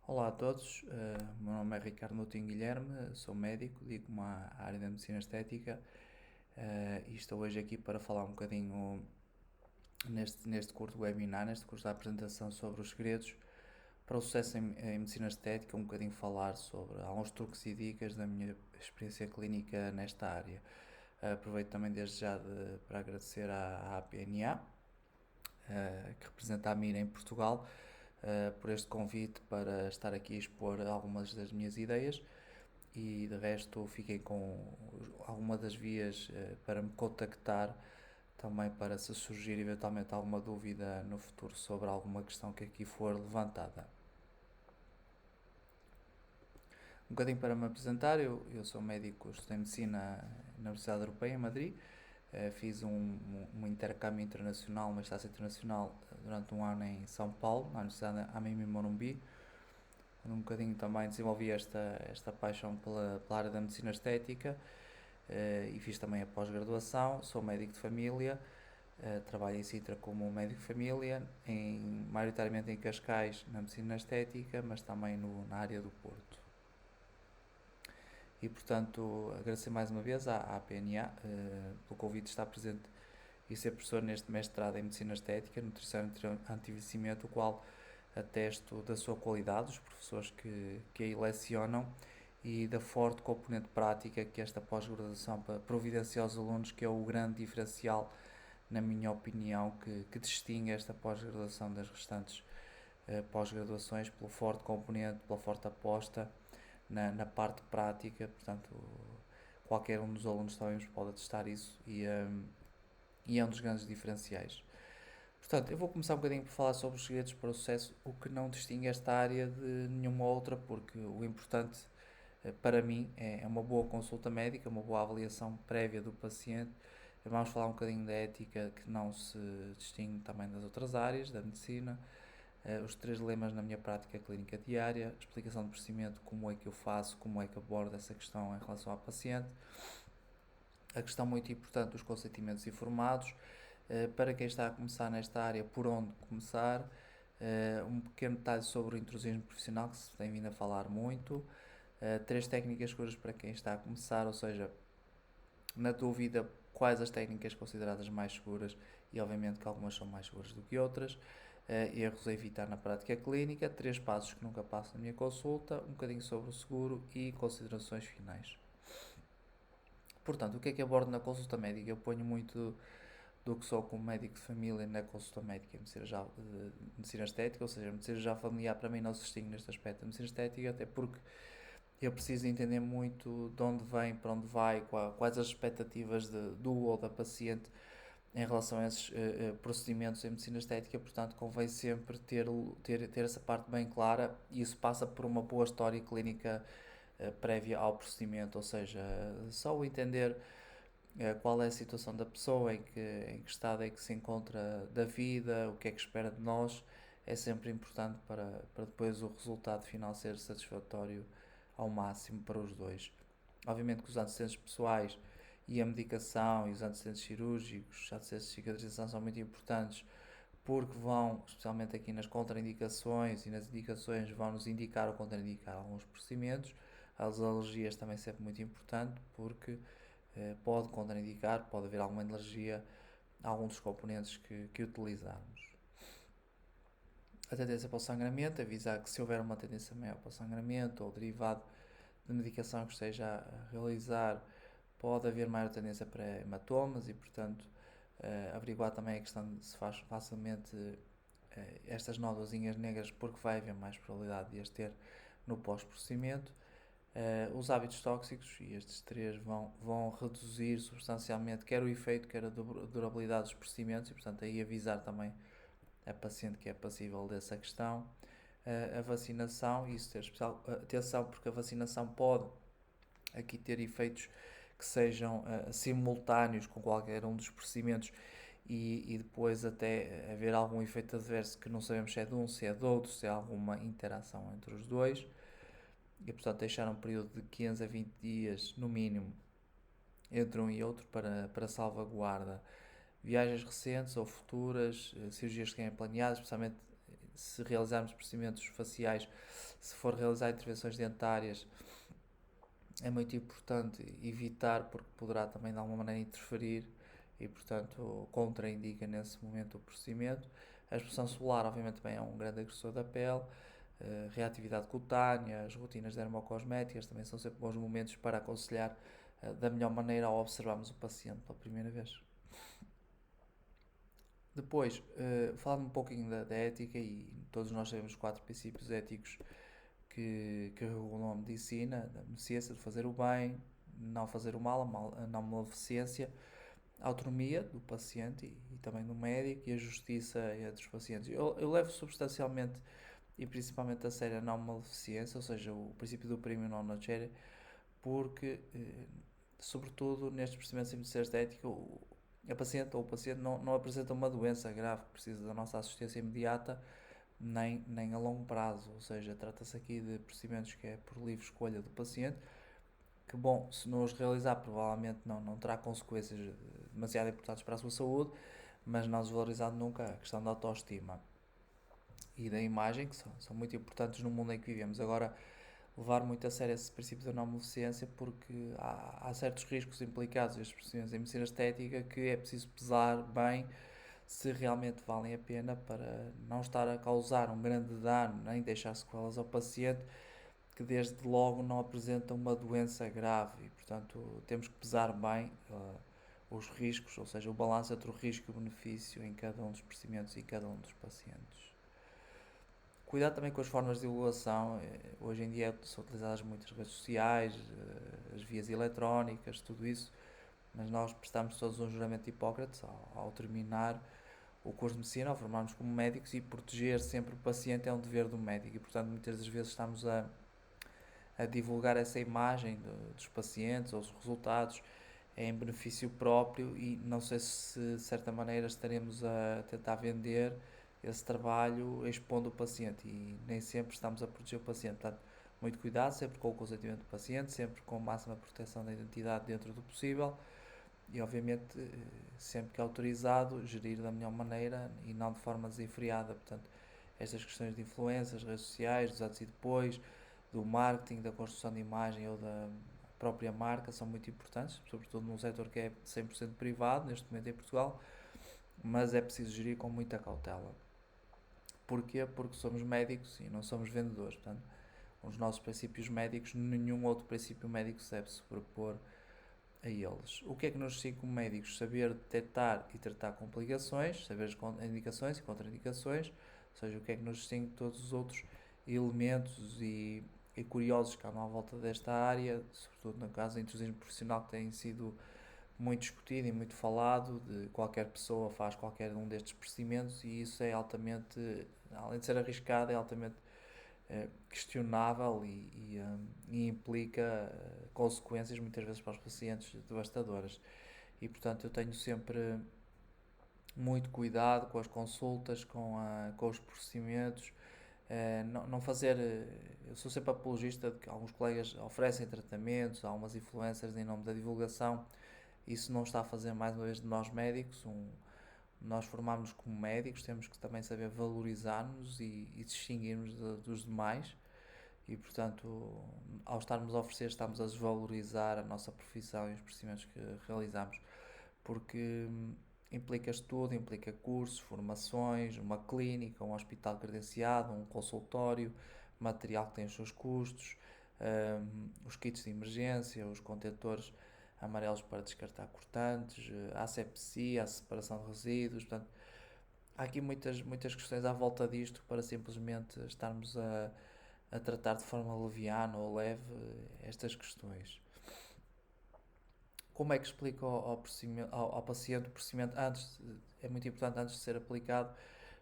Olá a todos, o meu nome é Ricardo Moutinho Guilherme, sou médico, dedico-me à área da medicina estética e estou hoje aqui para falar um bocadinho neste curto webinar, neste curso de apresentação sobre os segredos para o sucesso em medicina estética, um bocadinho falar sobre alguns truques e dicas da minha experiência clínica nesta área. Aproveito também desde já para agradecer à APNA, que representa a Mira em Portugal, por este convite para estar aqui a expor algumas das minhas ideias e de resto fiquem com alguma das vias para me contactar também para se surgir eventualmente alguma dúvida no futuro sobre alguma questão que aqui for levantada. Um bocadinho para me apresentar, eu sou médico, estudei Medicina na Universidade Europeia em Madrid, fiz um intercâmbio internacional, uma estáncia internacional durante um ano em São Paulo, na Universidade AMIM Morumbi, onde um bocadinho também desenvolvi esta paixão pela área da medicina estética e fiz também a pós-graduação, sou médico de família, trabalho em Sintra como médico de família, maioritariamente em Cascais na medicina estética, mas também na área do Porto. E portanto agradecer mais uma vez à PNA pelo convite de estar presente e ser professor neste mestrado em Medicina Estética, Nutrição e Anti-Envelhecimento, o qual atesto da sua qualidade, os professores que aí lecionam e da forte componente prática que esta pós-graduação providencia aos alunos, que é o grande diferencial, na minha opinião, que distingue esta pós-graduação das restantes pós-graduações, pelo forte componente, pela forte aposta na parte prática. Portanto, qualquer um dos alunos também pode atestar isso e é um dos grandes diferenciais. Portanto, eu vou começar um bocadinho por falar sobre os segredos para o sucesso, o que não distingue esta área de nenhuma outra, porque o importante para mim é uma boa consulta médica, uma boa avaliação prévia do paciente. Vamos falar um bocadinho da ética, que não se distingue também das outras áreas da medicina, os 3 lemas na minha prática clínica diária, explicação do procedimento, como é que eu faço, como é que abordo essa questão em relação ao paciente, a questão muito importante dos consentimentos informados, para quem está a começar nesta área, por onde começar, um pequeno detalhe sobre o intrusismo profissional, que se tem vindo a falar muito, 3 técnicas seguras para quem está a começar, ou seja, na dúvida, quais as técnicas consideradas mais seguras, e obviamente que algumas são mais seguras do que outras, erros a evitar na prática clínica, 3 passos que nunca passo na minha consulta, um bocadinho sobre o seguro e considerações finais. Portanto, o que é que abordo na consulta médica? Eu ponho muito do que sou como médico de família na consulta médica de medicina estética, ou seja, a medicina já familiar para mim não se distingue neste aspecto da medicina estética, até porque eu preciso entender muito de onde vem, para onde vai, quais as expectativas do ou da paciente em relação a esses procedimentos em medicina estética. Portanto, convém sempre ter essa parte bem clara, e isso passa por uma boa história clínica prévia ao procedimento, ou seja, só o entender qual é a situação da pessoa, em que estado é que se encontra da vida, o que é que espera de nós, é sempre importante para depois o resultado final ser satisfatório ao máximo para os dois. Obviamente que os antecedentes pessoais e a medicação e os antecedentes cirúrgicos, os antecedentes de cicatrização são muito importantes, porque vão, especialmente aqui nas contraindicações e nas indicações, vão nos indicar ou contraindicar alguns procedimentos. As alergias também é sempre muito importante, porque pode contraindicar, pode haver alguma alergia a algum dos componentes que utilizarmos. A tendência para o sangramento, avisar que se houver uma tendência maior para o sangramento ou derivado de medicação que esteja a realizar, pode haver maior tendência para hematomas e, portanto, averiguar também a questão de se faz facilmente estas nódoazinhas negras, porque vai haver mais probabilidade de as ter no pós-procedimento. Os hábitos tóxicos, e estes 3 vão reduzir substancialmente quer o efeito, quer a durabilidade dos procedimentos, e portanto aí avisar também a paciente que é passível dessa questão. A vacinação, isso ter especial atenção, porque a vacinação pode aqui ter efeitos que sejam simultâneos com qualquer um dos procedimentos, e depois até haver algum efeito adverso que não sabemos se é de um, se é de outro, se há alguma interação entre os dois, e portanto deixar um período de 15 a 20 dias no mínimo entre um e outro para salvaguarda. Viagens recentes ou futuras, cirurgias que têm planeadas, especialmente se realizarmos procedimentos faciais, se for realizar intervenções dentárias, é muito importante evitar, porque poderá também de alguma maneira interferir e, portanto, contraindica nesse momento o procedimento. A exposição solar, obviamente, também é um grande agressor da pele. Reatividade cutânea, as rotinas dermocosméticas também são sempre bons momentos para aconselhar da melhor maneira ao observarmos o paciente pela primeira vez. Depois, falando um pouquinho da ética, e todos nós sabemos os 4 princípios éticos que regulam a medicina, a beneficência de fazer o bem, não fazer o mal, a não maleficência, a autonomia do paciente e também do médico, e a justiça entre os pacientes. Eu levo substancialmente e principalmente a sério a não maleficência, ou seja, o princípio do primo non nocere, porque, sobretudo nestes procedimentos em medicina estética, a paciente ou o paciente não apresenta uma doença grave que precisa da nossa assistência imediata, nem a longo prazo, ou seja, trata-se aqui de procedimentos que é por livre escolha do paciente, que, bom, se não os realizar, provavelmente não terá consequências demasiado importantes para a sua saúde, mas não desvalorizando nunca a questão da autoestima e da imagem, que são muito importantes no mundo em que vivemos. Agora, levar muito a sério esse princípio da não maleficência, porque há certos riscos implicados nestes procedimentos em medicina estética que é preciso pesar bem se realmente valem a pena para não estar a causar um grande dano nem deixar sequelas ao paciente que desde logo não apresenta uma doença grave e, portanto, temos que pesar bem os riscos, ou seja, o balanço entre o risco e o benefício em cada um dos procedimentos e em cada um dos pacientes. Cuidado também com as formas de divulgação. Hoje em dia são utilizadas muitas redes sociais, as vias eletrónicas, tudo isso, mas nós prestamos todos um juramento de Hipócrates ao terminar o curso de medicina, ao formarmos como médicos, e proteger sempre o paciente é um dever do médico e, portanto, muitas das vezes estamos a divulgar essa imagem dos pacientes ou os resultados em benefício próprio e não sei se de certa maneira estaremos a tentar vender esse trabalho expondo o paciente e nem sempre estamos a proteger o paciente. Portanto, muito cuidado, sempre com o consentimento do paciente, sempre com máxima proteção da identidade dentro do possível e, obviamente, sempre que autorizado, gerir da melhor maneira e não de forma desenfreada. Portanto, estas questões de influências, redes sociais, dos antes e depois, do marketing, da construção de imagem ou da própria marca são muito importantes, sobretudo num setor que é 100% privado, neste momento em Portugal, mas é preciso gerir com muita cautela. Porquê? Porque somos médicos e não somos vendedores. Portanto, os nossos princípios médicos, nenhum outro princípio médico se deve sobrepor a eles. O que é que nos distingue como médicos? Saber detectar e tratar complicações, saber as indicações e contraindicações, ou seja, o que é que nos distingue de todos os outros elementos e curiosos que há à volta desta área, sobretudo no caso do intrusismo profissional, que tem sido muito discutido e muito falado, de qualquer pessoa faz qualquer um destes procedimentos e isso é altamente, além de ser arriscado, é altamente questionável e implica consequências muitas vezes para os pacientes devastadoras. E, portanto, eu tenho sempre muito cuidado com as consultas, com os procedimentos, não fazer. Eu sou sempre apologista de que alguns colegas oferecem tratamentos, há umas influencers em nome da divulgação. Isso não está a fazer, mais uma vez, de nós médicos. Nós formarmos como médicos, temos que também saber valorizar-nos e distinguirmos dos demais. E, portanto, ao estarmos a oferecer, estamos a desvalorizar a nossa profissão e os procedimentos que realizamos. Porque implica estudo, implica cursos, formações, uma clínica, um hospital credenciado, um consultório, material que tem os seus custos, os kits de emergência, os contentores amarelos para descartar cortantes, a asepsia, a separação de resíduos. Portanto, há aqui muitas questões à volta disto para simplesmente estarmos a tratar de forma leviana ou leve estas questões. Como é que explico ao paciente o procedimento antes? É muito importante, antes de ser aplicado,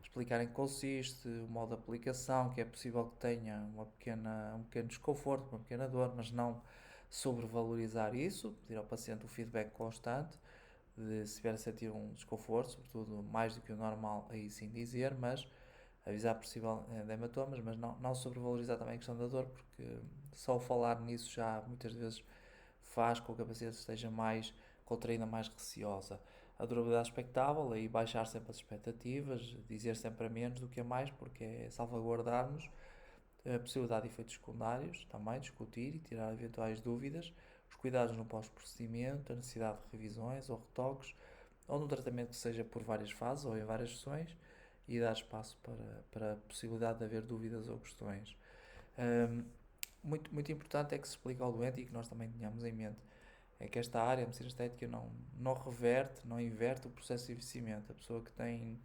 explicar em que consiste, o modo de aplicação, que é possível que tenha um pequeno desconforto, uma pequena dor, mas não sobrevalorizar isso, pedir ao paciente o feedback constante, de se vier a sentir um desconforto, sobretudo mais do que o normal, aí sim dizer, mas avisar possível de hematomas, mas não sobrevalorizar também a questão da dor, porque só falar nisso já muitas vezes faz com que a paciente esteja mais contraída, mais receosa. a durabilidade expectável e baixar sempre as expectativas, dizer sempre a menos do que a mais, porque é salvaguardarmos a possibilidade de efeitos secundários, também discutir e tirar eventuais dúvidas, os cuidados no pós-procedimento, a necessidade de revisões ou retoques, ou no tratamento que seja por várias fases ou em várias sessões, e dar espaço para a possibilidade de haver dúvidas ou questões. Muito importante é que se explique ao doente e que nós também tenhamos em mente é que esta área, a medicina estética, não reverte, não inverte o processo de envelhecimento. A pessoa que tem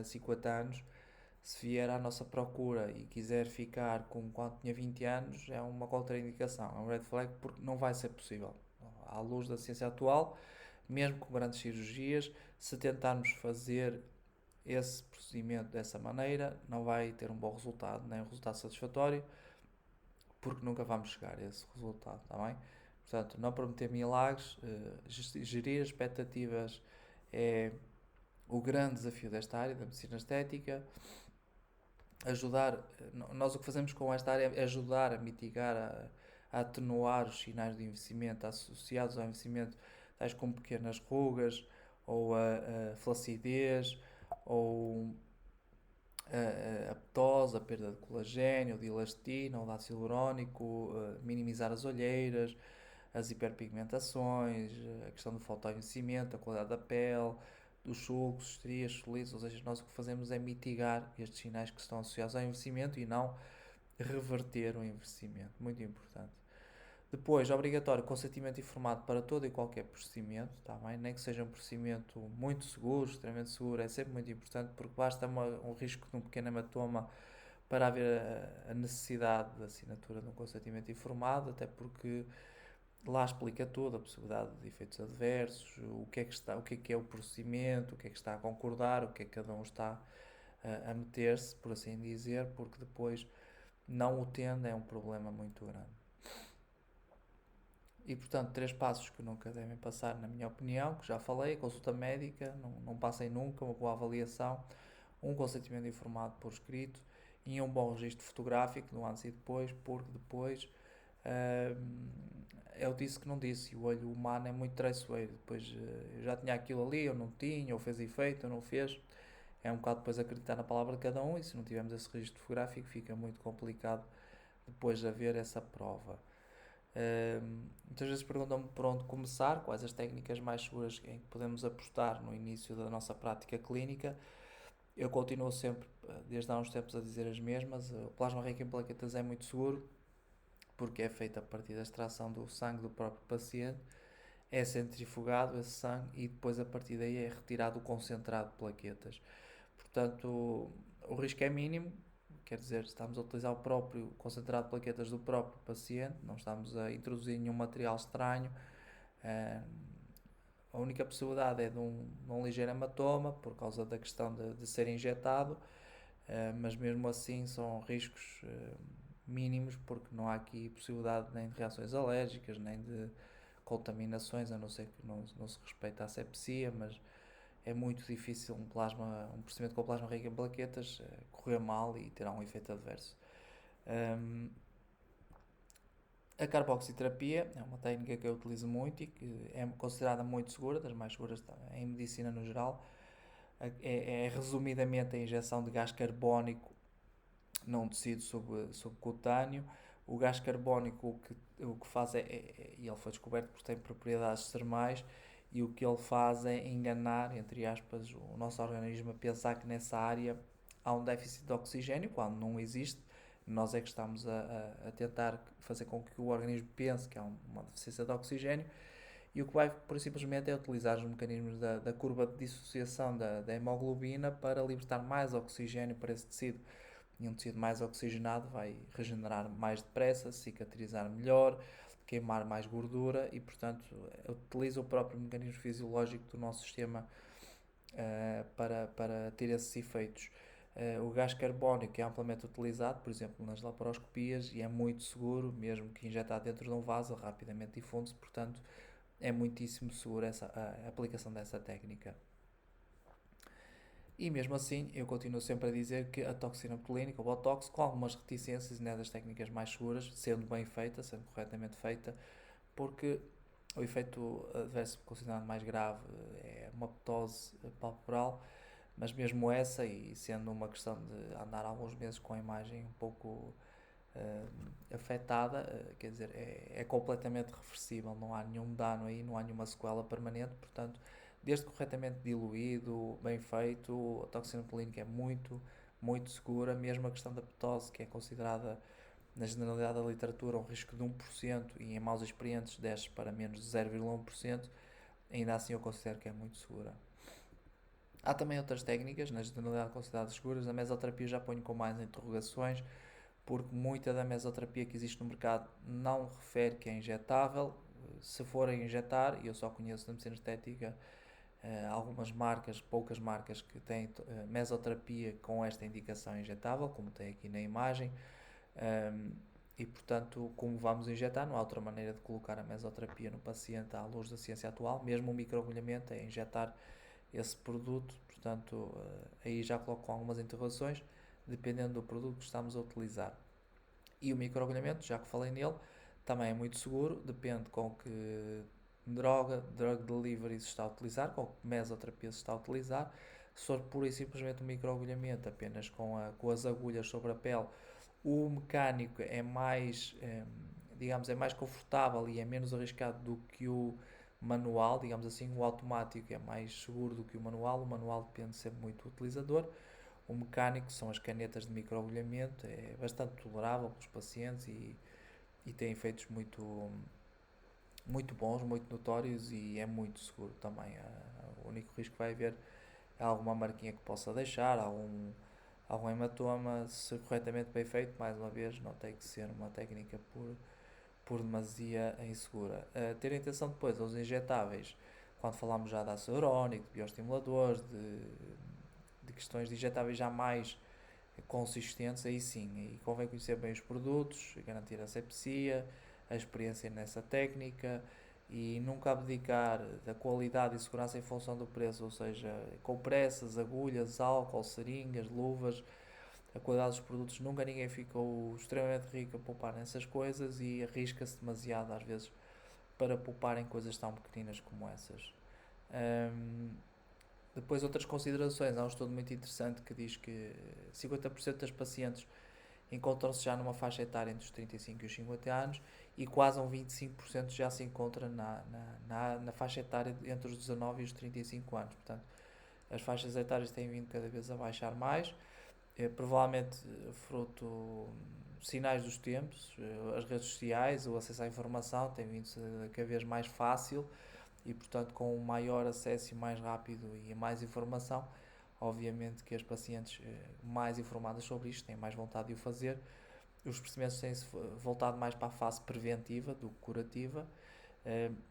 50 anos, se vier à nossa procura e quiser ficar como quando tinha 20 anos, é uma contraindicação, é um red flag, porque não vai ser possível. À luz da ciência atual, mesmo com grandes cirurgias, se tentarmos fazer esse procedimento dessa maneira, não vai ter um bom resultado, nem um resultado satisfatório, porque nunca vamos chegar a esse resultado, está bem? Portanto, não prometer milagres, gerir expectativas é o grande desafio desta área da medicina estética. Ajudar, nós o que fazemos com esta área é ajudar a mitigar, a atenuar os sinais de envelhecimento associados ao envelhecimento, tais como pequenas rugas, ou a flacidez, ou a ptose, a perda de colagênio, de elastina ou de ácido hialurónico, minimizar as olheiras, as hiperpigmentações, a questão do fotoenvelhecimento, a qualidade da pele, dos sulcos, estrias, solitos, ou seja, nós o que fazemos é mitigar estes sinais que estão associados ao envelhecimento e não reverter o envelhecimento, muito importante. Depois, obrigatório consentimento informado para todo e qualquer procedimento, tá bem? Nem que seja um procedimento muito seguro, extremamente seguro, é sempre muito importante porque basta um risco de um pequeno hematoma para haver a necessidade da assinatura de um consentimento informado, até porque lá explica tudo, a possibilidade de efeitos adversos, o que é que está, o que é o procedimento, o que é que está a concordar, o que é que cada um está a meter-se, por assim dizer, porque depois não o tendo é um problema muito grande. E portanto, 3 passos que nunca devem passar, na minha opinião, que já falei: consulta médica, não passem nunca, uma boa avaliação, um consentimento informado por escrito e um bom registro fotográfico do antes e depois, porque depois eu disse que não disse, o olho humano é muito traiçoeiro, depois eu já tinha aquilo ali, eu não tinha, ou fez efeito, ou não fez, é um bocado depois acreditar na palavra de cada um, e se não tivermos esse registro fotográfico fica muito complicado depois de haver essa prova. Muitas vezes perguntam-me por onde começar, quais as técnicas mais seguras em que podemos apostar no início da nossa prática clínica. Eu continuo sempre, desde há uns tempos, a dizer as mesmas. O plasma rico em plaquetas é muito seguro, porque é feito a partir da extração do sangue do próprio paciente, é centrifugado esse sangue e depois a partir daí é retirado o concentrado de plaquetas. Portanto, o risco é mínimo, quer dizer, estamos a utilizar o próprio concentrado de plaquetas do próprio paciente, não estamos a introduzir nenhum material estranho. A única possibilidade é de um ligeiro hematoma por causa da questão de ser injetado, mas mesmo assim são riscos mínimos, porque não há aqui possibilidade nem de reações alérgicas, nem de contaminações, a não ser que não se respeite a asepsia, mas é muito difícil um procedimento com plasma rico em plaquetas correr mal e terá um efeito adverso. A carboxiterapia é uma técnica que eu utilizo muito e que é considerada muito segura, das mais seguras em medicina no geral. É resumidamente a injeção de gás carbónico num tecido subcutâneo. O gás carbónico o que faz e ele foi descoberto porque tem propriedades termais, e o que ele faz é enganar, entre aspas, o nosso organismo a pensar que nessa área há um déficit de oxigênio, quando não existe. Nós é que estamos a tentar fazer com que o organismo pense que há uma deficiência de oxigênio, e o que vai, por simplesmente, é utilizar os mecanismos da curva de dissociação da hemoglobina para libertar mais oxigênio para esse tecido. E um tecido mais oxigenado vai regenerar mais depressa, cicatrizar melhor, queimar mais gordura e, portanto, utiliza o próprio mecanismo fisiológico do nosso sistema para ter esses efeitos. O gás carbónico é amplamente utilizado, por exemplo, nas laparoscopias, e é muito seguro, mesmo que injetado dentro de um vaso, rapidamente difunde-se, portanto, é muitíssimo seguro a aplicação dessa técnica. E mesmo assim, eu continuo sempre a dizer que a toxina botulínica, o Botox, com algumas reticências, não é das técnicas mais seguras, sendo bem feita, sendo corretamente feita, porque O efeito adverso considerado mais grave é uma ptose palpebral, mas mesmo essa, e sendo uma questão de andar alguns meses com a imagem um pouco afetada, quer dizer, é completamente reversível, não há nenhum dano aí, não há nenhuma sequela permanente, portanto, desde corretamente diluído, bem feito, a toxina botulínica é muito segura, mesmo a questão da ptose, que é considerada na generalidade da literatura um risco de 1% e em maus experientes desce para menos de 0,1%, ainda assim eu considero que é muito segura. Há também outras técnicas, na generalidade consideradas seguras, a mesoterapia já ponho com mais interrogações, porque muita da mesoterapia que existe no mercado não refere que é injetável. Se for a injetar, e eu só conheço na medicina estética algumas marcas, poucas marcas que têm mesoterapia com esta indicação injetável, como tem aqui na imagem, e portanto, como vamos injetar, não há outra maneira de colocar a mesoterapia no paciente à luz da ciência atual, mesmo o microagulhamento é injetar esse produto, portanto, aí já coloco com algumas interrogações, dependendo do produto que estamos a utilizar. E o microagulhamento, já que falei nele, também é muito seguro, depende com que drug delivery se está a utilizar, com que mesoterapia se está a utilizar. Se for pura e simplesmente um microagulhamento apenas com as agulhas sobre a pele, o mecânico é mais, digamos, é mais confortável e é menos arriscado do que o manual, digamos assim, o automático é mais seguro do que o manual depende sempre muito do utilizador. O mecânico são as canetas de microagulhamento, é bastante tolerável pelos pacientes e tem efeitos muito bons, muito notórios e é muito seguro também. O único risco que vai haver é alguma marquinha que possa deixar, algum hematoma, se corretamente bem feito, mais uma vez, não tem que ser uma técnica por demasia insegura. Ter atenção depois aos injetáveis, quando falamos já de ácido hialurónico, de bioestimuladores, de questões de injetáveis já mais consistentes, aí sim, aí convém conhecer bem os produtos, garantir a asepsia, a experiência nessa técnica e nunca abdicar da qualidade e segurança em função do preço, ou seja, compressas, agulhas, álcool, seringas, luvas, a qualidade dos produtos, nunca ninguém ficou extremamente rico a poupar nessas coisas e arrisca-se demasiado às vezes para poupar em coisas tão pequeninas como essas. Depois outras considerações, há um estudo muito interessante que diz que 50% das pacientes encontram-se já numa faixa etária entre os 35 e os 50 anos e quase um 25% já se encontra na faixa etária entre os 19 e os 35 anos. Portanto, as faixas etárias têm vindo cada vez a baixar mais, provavelmente fruto sinais dos tempos, as redes sociais, o acesso à informação tem vindo cada vez mais fácil e, portanto, com um maior acesso e mais rápido e mais informação, obviamente que as pacientes mais informadas sobre isto têm mais vontade de o fazer. Os procedimentos têm-se voltado mais para a fase preventiva do que curativa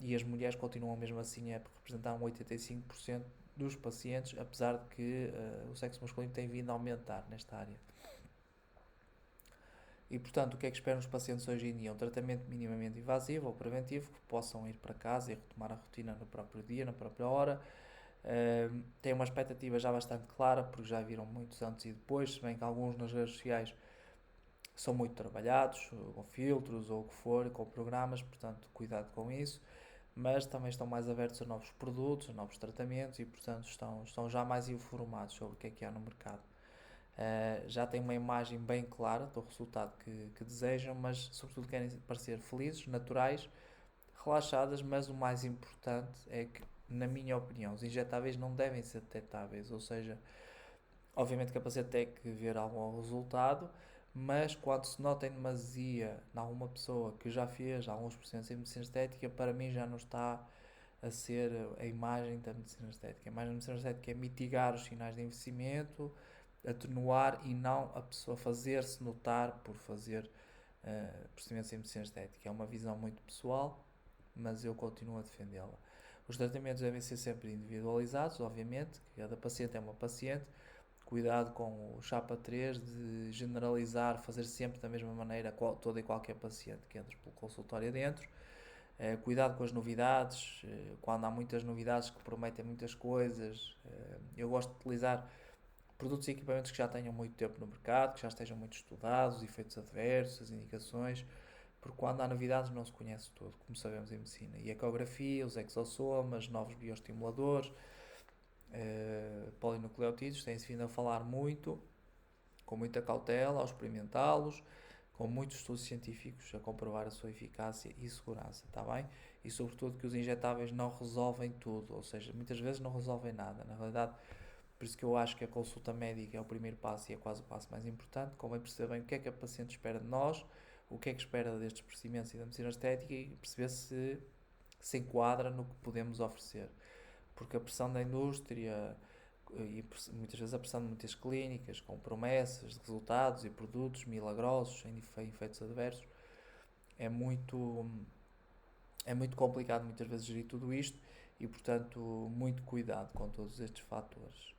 e as mulheres continuam mesmo assim a representar um 85% dos pacientes, apesar de que o sexo masculino tem vindo a aumentar nesta área. E, portanto, o que é que esperam os pacientes hoje em dia? Um tratamento minimamente invasivo ou preventivo, que possam ir para casa e retomar a rotina no próprio dia, na própria hora. Têm uma expectativa já bastante clara, porque já viram muitos antes e depois, se bem que alguns nas redes sociais são muito trabalhados, com filtros ou o que for, com programas, portanto, cuidado com isso. Mas também estão mais abertos a novos produtos, a novos tratamentos e, portanto, estão já mais informados sobre o que há no mercado. Já têm uma imagem bem clara do resultado que desejam, mas sobretudo querem parecer felizes, naturais, relaxadas, mas o mais importante é que, na minha opinião, os injetáveis não devem ser detectáveis, ou seja, obviamente que a paciente tem que ver algum resultado, mas quando se nota em demasia em alguma pessoa que já fez alguns processos em medicina estética, para mim já não está a ser a imagem da medicina estética. A imagem da medicina estética é mitigar os sinais de envelhecimento, atenuar e não a pessoa fazer-se notar por fazer procedimentos em medicina estética. É uma visão muito pessoal, mas eu continuo a defendê-la. Os tratamentos devem ser sempre individualizados, obviamente, cada paciente é uma paciente. Cuidado com o chapa 3 de generalizar, fazer sempre da mesma maneira toda e qualquer paciente que entre pelo consultório adentro. Cuidado com as novidades, quando há muitas novidades que prometem muitas coisas. Eu gosto de utilizar produtos e equipamentos que já tenham muito tempo no mercado, que já estejam muito estudados, efeitos adversos, as indicações, porque quando há novidades não se conhece tudo, como sabemos em medicina. E a ecografia, os exossomas, novos bioestimuladores, polinucleotídeos, tem-se vindo a falar muito, com muita cautela, ao experimentá-los, com muitos estudos científicos a comprovar a sua eficácia e segurança, está bem? E sobretudo que os injetáveis não resolvem tudo, ou seja, muitas vezes não resolvem nada. Na realidade, por isso que eu acho que a consulta médica é o primeiro passo e é quase o passo mais importante. Convém perceber bem o que é que a paciente espera de nós, o que é que espera destes procedimentos e da medicina estética e perceber se enquadra no que podemos oferecer. Porque a pressão da indústria e muitas vezes a pressão de muitas clínicas com promessas de resultados e produtos milagrosos sem efeitos adversos é muito complicado muitas vezes gerir tudo isto e portanto muito cuidado com todos estes fatores.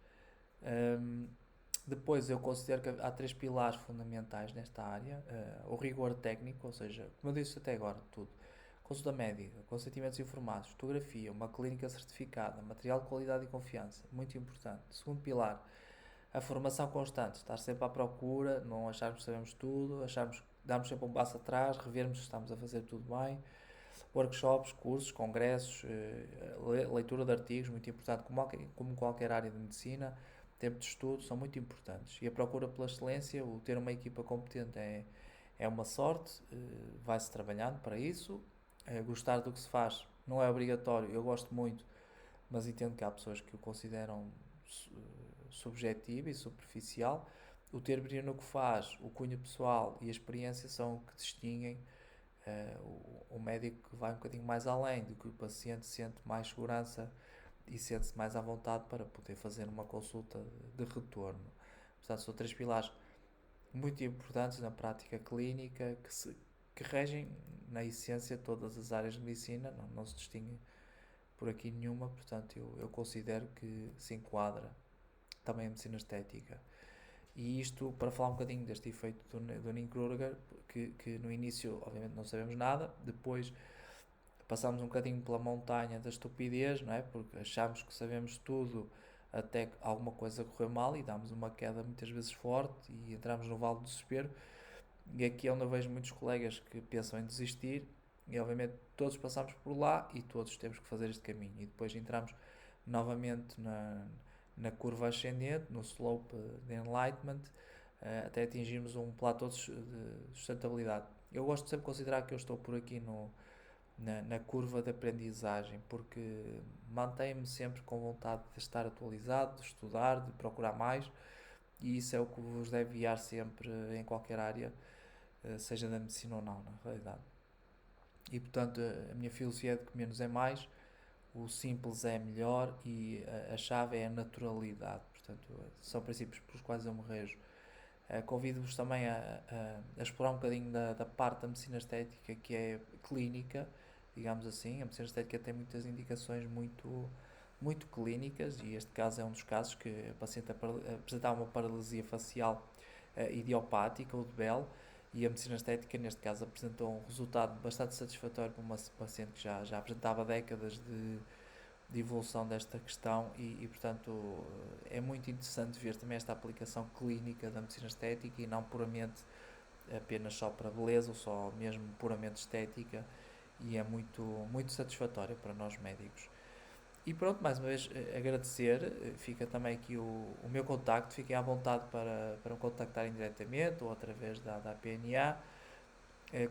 Depois eu considero que há três pilares fundamentais nesta área: o rigor técnico, ou seja, como eu disse até agora, tudo. Consulta médica, consentimentos informados, fotografia, uma clínica certificada, material de qualidade e confiança, muito importante. Segundo pilar, a formação constante, estar sempre à procura, não acharmos que sabemos tudo, acharmos que damos sempre um passo atrás, revermos se estamos a fazer tudo bem. Workshops, cursos, congressos, leitura de artigos, muito importante, como qualquer área de medicina, tempo de estudo, são muito importantes. E a procura pela excelência, o ter uma equipa competente é uma sorte, vai-se trabalhando para isso. Gostar do que se faz não é obrigatório, eu gosto muito, mas entendo que há pessoas que o consideram subjetivo e superficial. O ter brilho no que faz, o cunho pessoal e a experiência são o que distinguem o médico que vai um bocadinho mais além, do que o paciente sente mais segurança e sente-se mais à vontade para poder fazer uma consulta de retorno. Portanto, são três pilares muito importantes na prática clínica que regem, na essência, todas as áreas de medicina, não se distingue por aqui nenhuma, portanto, eu considero que se enquadra também a medicina estética. E isto para falar um bocadinho deste efeito do Dunning-Kruger, que no início, obviamente, não sabemos nada, depois passamos um bocadinho pela montanha da estupidez, não é? Porque achamos que sabemos tudo até que alguma coisa correu mal e damos uma queda muitas vezes forte e entramos no vale do desespero. E aqui é onde eu vejo muitos colegas que pensam em desistir e obviamente todos passamos por lá e todos temos que fazer este caminho e depois entramos novamente na curva ascendente, no slope de enlightenment, até atingirmos um platô de sustentabilidade. Eu gosto de sempre considerar que eu estou por aqui na curva de aprendizagem, porque mantenho-me sempre com vontade de estar atualizado, de estudar, de procurar mais, e isso é o que vos deve guiar sempre em qualquer área, seja da medicina ou não, na realidade. E portanto, a minha filosofia é de que menos é mais, o simples é melhor e a chave é a naturalidade. Portanto, são princípios pelos quais eu me rejo. Convido-vos também a explorar um bocadinho da parte da medicina estética que é clínica, digamos assim. A medicina estética tem muitas indicações muito clínicas e este caso é um dos casos que a paciente apresentava uma paralisia facial idiopática ou de Bell e a medicina estética neste caso apresentou um resultado bastante satisfatório para uma paciente que já apresentava décadas de evolução desta questão portanto é muito interessante ver também esta aplicação clínica da medicina estética e não puramente apenas só para beleza ou só mesmo puramente estética e é muito satisfatória para nós médicos. E pronto, mais uma vez agradecer, fica também aqui o meu contacto, fiquem à vontade para me contactarem diretamente ou através da PNA.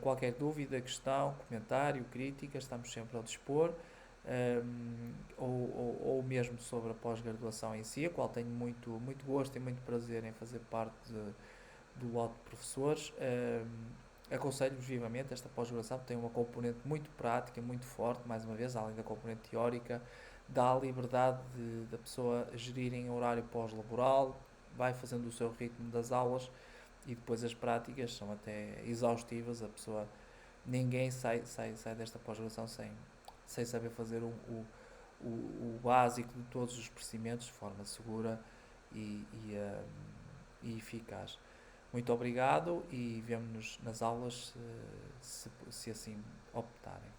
Qualquer dúvida, questão, comentário, crítica, estamos sempre ao dispor. Ou mesmo sobre a pós-graduação em si, a qual tenho muito gosto e muito prazer em fazer parte do lote de professores. Aconselho-vos vivamente esta pós-graduação, tem uma componente muito prática, muito forte, mais uma vez, além da componente teórica, dá a liberdade da pessoa gerir em horário pós-laboral, vai fazendo o seu ritmo das aulas e depois as práticas são até exaustivas, a pessoa, ninguém sai desta pós-graduação sem saber fazer o básico de todos os procedimentos de forma segura e eficaz. Muito obrigado e vemo-nos nas aulas se assim optarem.